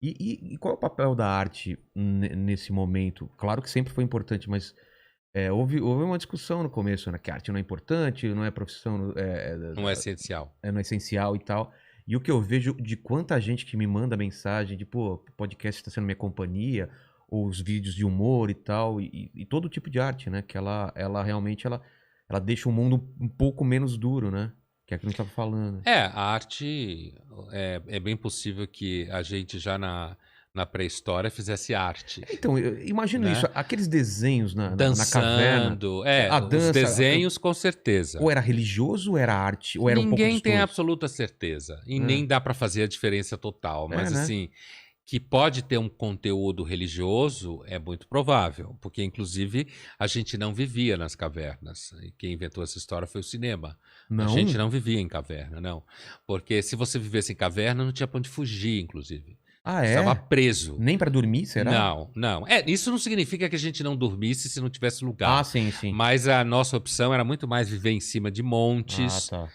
E qual é o papel da arte nesse momento? Claro que sempre foi importante, mas houve uma discussão no começo, né? Que a arte não é importante, não é profissão, Não é essencial. não é essencial e tal. E o que eu vejo de quanta gente que me manda mensagem de, pô, o podcast está sendo minha companhia, ou os vídeos de humor e tal, e todo tipo de arte, né? Que ela realmente ela deixa o mundo um pouco menos duro, né? Que é aquilo que a gente tava falando. A arte é bem possível que a gente já na pré-história fizesse arte, Então, eu imagino isso, né? aqueles desenhos na caverna, Dançando, a os dança, desenhos com ou certeza. era religioso ou era arte, ou era um pouco Ninguém dos tem dois? absoluta certeza e É, nem dá para fazer a diferença total, é, mas né? assim, que pode ter um conteúdo religioso é muito provável, porque inclusive a gente não vivia nas cavernas. E quem inventou essa história foi o cinema. A gente Não? não vivia em caverna, não. Porque se você vivesse em caverna, não tinha pra onde fugir, inclusive. Ah, Você estava é? preso. Nem pra dormir, será? Não, não. Isso não significa que a gente não dormisse se não tivesse Ah, lugar. sim, sim. Mas a nossa opção era muito mais viver em cima de Ah, montes, tá.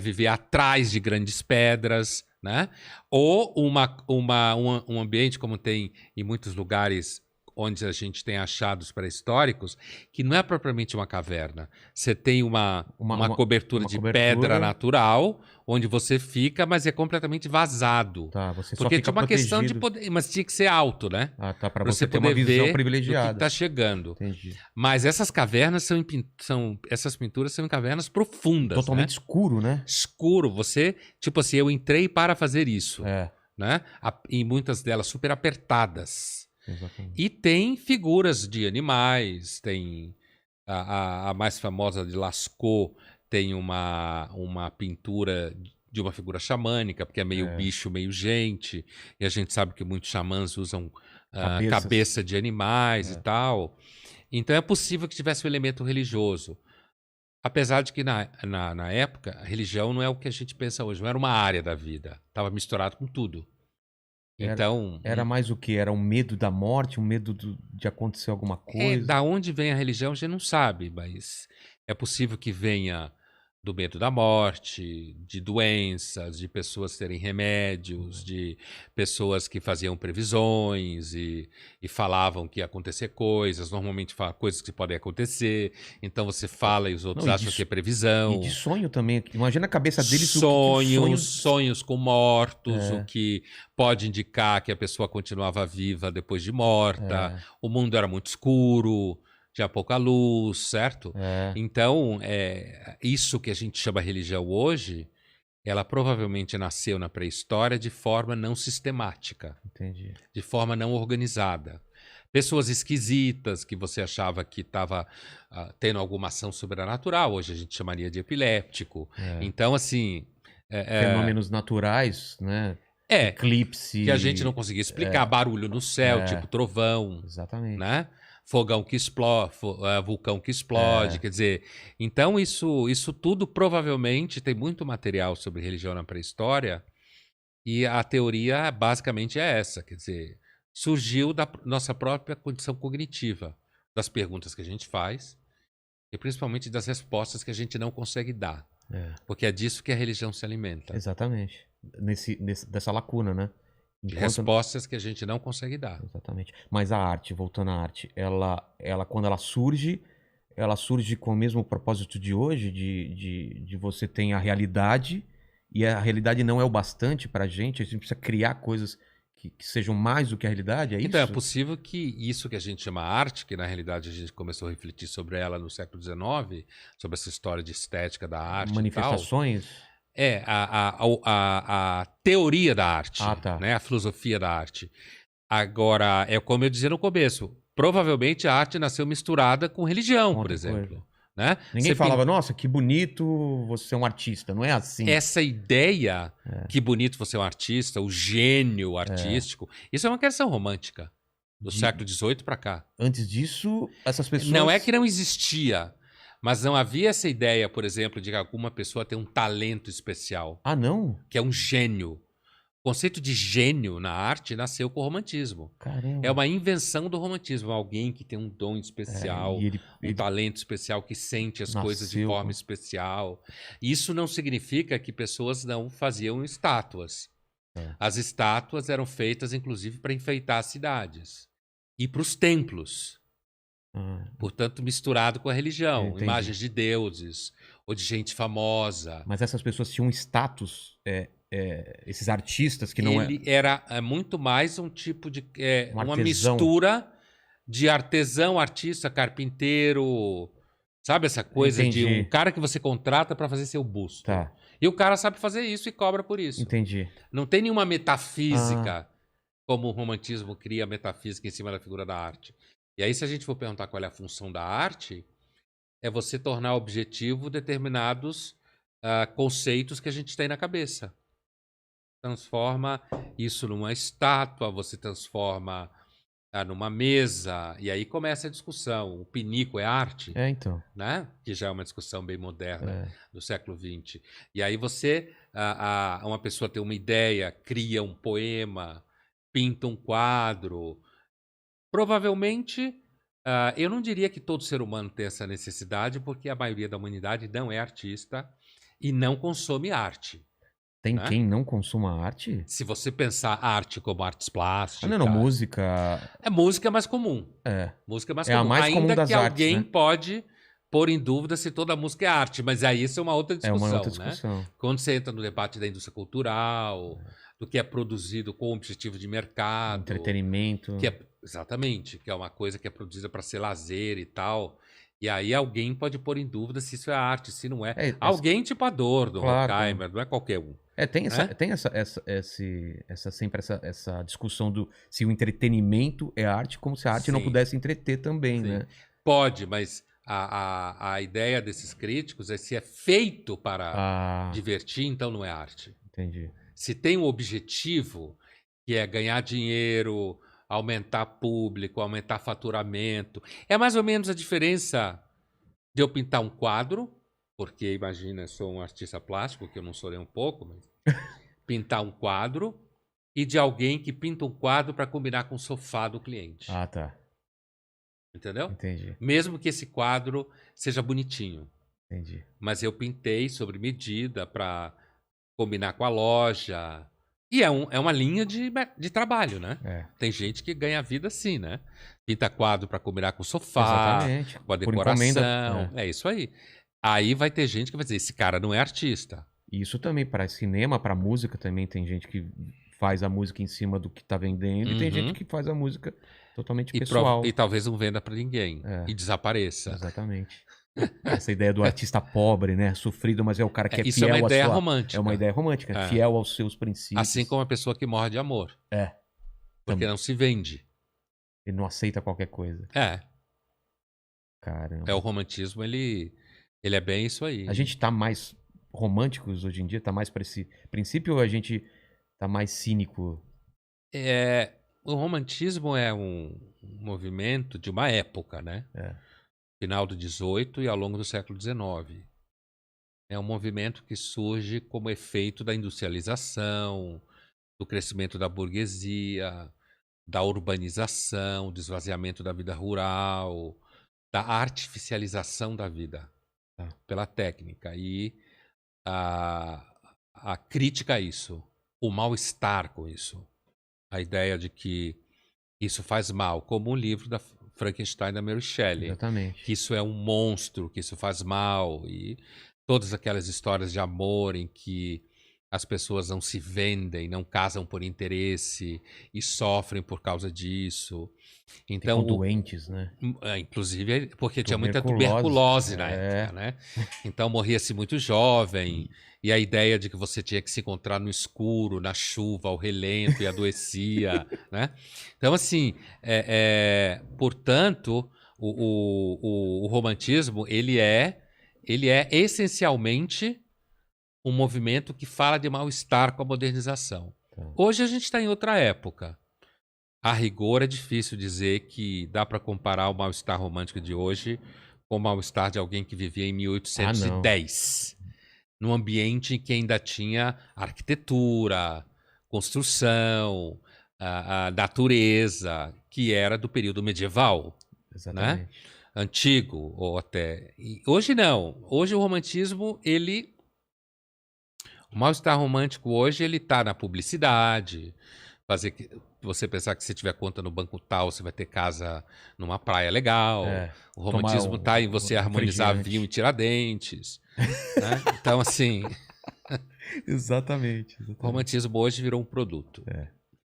viver atrás de grandes pedras, né? Ou um ambiente como tem em muitos lugares onde a gente tem achados pré-históricos, que não é propriamente uma caverna. Você tem Uma, uma uma, cobertura uma de pedra cobertura. natural, onde você fica, mas é completamente vazado. Tá, você só Porque fica tinha uma questão de protegido. poder, mas tinha que ser alto, né? Ah, tá, pra Para você você ter uma poder visão ver do que privilegiada. está chegando. Entendi. Mas essas cavernas essas pinturas são em cavernas profundas, Totalmente né? escuro, né? Escuro. Você, tipo assim, eu entrei para fazer isso, É, né? E muitas delas super apertadas. exatamente. E tem figuras de animais, tem a mais famosa de Lascaux, tem uma pintura de uma figura xamânica, porque é meio É, bicho, meio gente, e a gente sabe que muitos xamãs usam cabeças. cabeça de animais e É, tal. Então é possível que tivesse um elemento religioso. Apesar de que na época, a religião não é o que a gente pensa hoje, não era uma área da vida, estava misturado com tudo. era, Então, era mais o quê? Era um medo da morte, um medo de acontecer alguma coisa? da onde vem a religião a gente não sabe, mas é possível que venha do medo da morte, de doenças, de pessoas terem remédios, de pessoas que faziam previsões e falavam que ia acontecer coisas, normalmente fala coisas que podem acontecer, então você fala e os outros Não, acham que é e de previsão. sonho também. Imagina a cabeça deles, o que os Sonhos, sonhos. sonhos com mortos, o É, que pode indicar que a pessoa continuava viva depois de morta. é, O mundo era muito escuro, tinha pouca luz, certo? é, Então, isso que a gente chama religião hoje, ela provavelmente nasceu na pré-história de forma não sistemática, entendi. de forma não organizada. Pessoas esquisitas que você achava que estava tendo alguma ação sobrenatural, hoje a gente chamaria de epiléptico. É. Então, assim, é, Fenômenos naturais, né? é, que a gente não Eclipse. conseguia explicar, barulho no céu, É, tipo trovão, exatamente. né? Fogão que explode, vulcão que explode, É, quer dizer, então isso tudo provavelmente tem muito material sobre religião na pré-história e a teoria basicamente é essa, quer dizer, surgiu da nossa própria condição cognitiva, das perguntas que a gente faz e principalmente das respostas que a gente não consegue dar, é, porque é disso que a religião se alimenta, exatamente. Dessa lacuna, né? de Enquanto. respostas que a gente não consegue dar. Exatamente. Mas a arte, voltando à arte, ela quando ela surge com o mesmo propósito de hoje, de você ter a realidade, e a realidade não é o bastante pra gente, a gente precisa criar coisas que sejam mais do que a realidade, é Então, é isso? possível que isso que a gente chama arte, que na realidade a gente começou a refletir sobre ela no século XIX, sobre essa história de estética da arte e tal, Manifestações? é a teoria da Ah, arte, tá. né? A filosofia da arte. Agora, é como eu dizia no começo, provavelmente a arte nasceu misturada com religião, Com por outra coisa. exemplo. Né? Ninguém falava, nossa, que bonito você é um artista. Não é assim. Essa ideia, É, que bonito você é um artista, o gênio é. artístico, isso é uma questão romântica, do De, século XVIII para cá. antes disso, essas Não é pessoas. que não existia, mas não havia essa ideia, por exemplo, de que alguma pessoa tem um talento especial, Ah, não? que é um gênio. O conceito de gênio na arte nasceu com o romantismo. É Caramba. uma invenção do romantismo, alguém que tem um dom É, especial, e ele, um ele talento especial, que sente as coisas de nasceu forma com. especial. Isso não significa que pessoas não faziam estátuas. Tá. As estátuas eram feitas, inclusive, para enfeitar as cidades e para os templos. Ah, Portanto, misturado com a religião, entendi. imagens de deuses ou de gente famosa. Mas essas pessoas tinham status, esses artistas que não é Ele era muito mais um tipo de um uma artesão. mistura de artesão, artista, carpinteiro, sabe essa coisa de um Entendi. cara que você contrata para fazer seu busto. Tá, E o cara sabe fazer isso e cobra por isso. entendi. Não tem nenhuma Ah, metafísica, como o romantismo cria metafísica em cima da figura da arte. E aí, se a gente for perguntar qual é a função da arte, é você tornar objetivo determinados conceitos que a gente tem na cabeça. Transforma isso numa estátua, você transforma numa mesa, e aí começa a discussão. O pinico é arte, então. né? Que já é uma discussão bem moderna É. do século XX. E aí você, uma pessoa tem uma ideia, cria um poema, pinta um quadro. Provavelmente, eu não diria que todo ser humano tem essa necessidade, porque a maioria da humanidade não é artista e não consome arte. Tem Né? quem não consuma arte? Se você pensar arte como artes plásticas... Não, música... É música mais comum. É. Música mais É comum. a mais comum Ainda das que artes, alguém né? pode pôr em dúvida se toda música é arte, mas aí isso é uma outra É discussão, uma outra né? discussão. Quando você entra no debate da indústria cultural, do que é produzido com objetivo de mercado... Entretenimento. Exatamente, que é uma coisa que é produzida para ser lazer e tal. E aí alguém pode pôr em dúvida se isso é arte, se não é. Alguém tipo Adorno, Claro, Horkheimer, não é qualquer um. Tem sempre essa discussão do se o entretenimento é arte, como se a arte não Sim. pudesse entreter também, Sim. né? Pode, mas a ideia desses críticos é se é feito para divertir, então não é arte. Entendi. Se tem um objetivo, que é ganhar dinheiro, aumentar público, aumentar faturamento. É mais ou menos a diferença de eu pintar um quadro, porque imagina, eu sou um artista plástico, que eu não sou nem um pouco, mas pintar um quadro, e de alguém que pinta um quadro para combinar com o sofá do cliente. Ah, tá. Entendeu? Entendi. Mesmo que esse quadro seja bonitinho. Entendi. Mas eu pintei sobre medida para combinar com a loja. E é uma linha de trabalho, né? Tem gente que ganha a vida assim, né? Pinta quadro para combinar com o sofá, Exatamente. com a decoração. É isso aí. Aí vai ter gente que vai dizer, esse cara não é artista. Isso também para cinema, para música também tem gente que faz a música em cima do que tá vendendo e tem gente que faz a música totalmente pessoal. E talvez não venda para ninguém e desapareça. Exatamente. Essa ideia do artista pobre, né? Sofrido, mas é o cara que é isso fiel é uma ideia à sua... romântica. É uma ideia romântica, fiel aos seus princípios. Assim como a pessoa que morre de amor. Porque também. não se vende. Ele não aceita qualquer coisa. Caramba. O romantismo, ele é bem isso aí. A gente tá mais românticos hoje em dia? Tá mais pra esse princípio ou a gente tá mais cínico? O romantismo é um movimento de uma época, né? Final do XVIII e ao longo do século XIX. É um movimento que surge como efeito da industrialização, do crescimento da burguesia, da urbanização, do esvaziamento da vida rural, da artificialização da vida pela técnica. E a crítica a isso, o mal-estar com isso, a ideia de que isso faz mal, como o livro da Frankenstein da Mary Shelley. Exatamente. Que isso é um monstro, que isso faz mal, e todas aquelas histórias de amor em que as pessoas não se vendem, não casam por interesse e sofrem por causa disso. Então, ficam doentes, né? Inclusive porque tinha muita tuberculose na época, né? Então morria-se muito jovem. E a ideia de que você tinha que se encontrar no escuro, na chuva, ao relento e adoecia, né? Então, assim, portanto, o romantismo, ele é essencialmente um movimento que fala de mal-estar com a modernização. Hoje a gente está em outra época. A rigor é difícil dizer que dá para comparar o mal-estar romântico de hoje com o mal-estar de alguém que vivia em 1810. Num ambiente em que ainda tinha arquitetura, construção, a natureza, que era do período medieval. Exatamente. Né? Antigo, ou até... Hoje não. Hoje o romantismo, ele O mal-estar romântico hoje, ele tá na publicidade, você pensar que se tiver conta no banco tal, você vai ter casa numa praia legal. O romantismo tá em você harmonizar vinho e Tiradentes, né? Então, assim... Exatamente. O romantismo hoje virou um produto.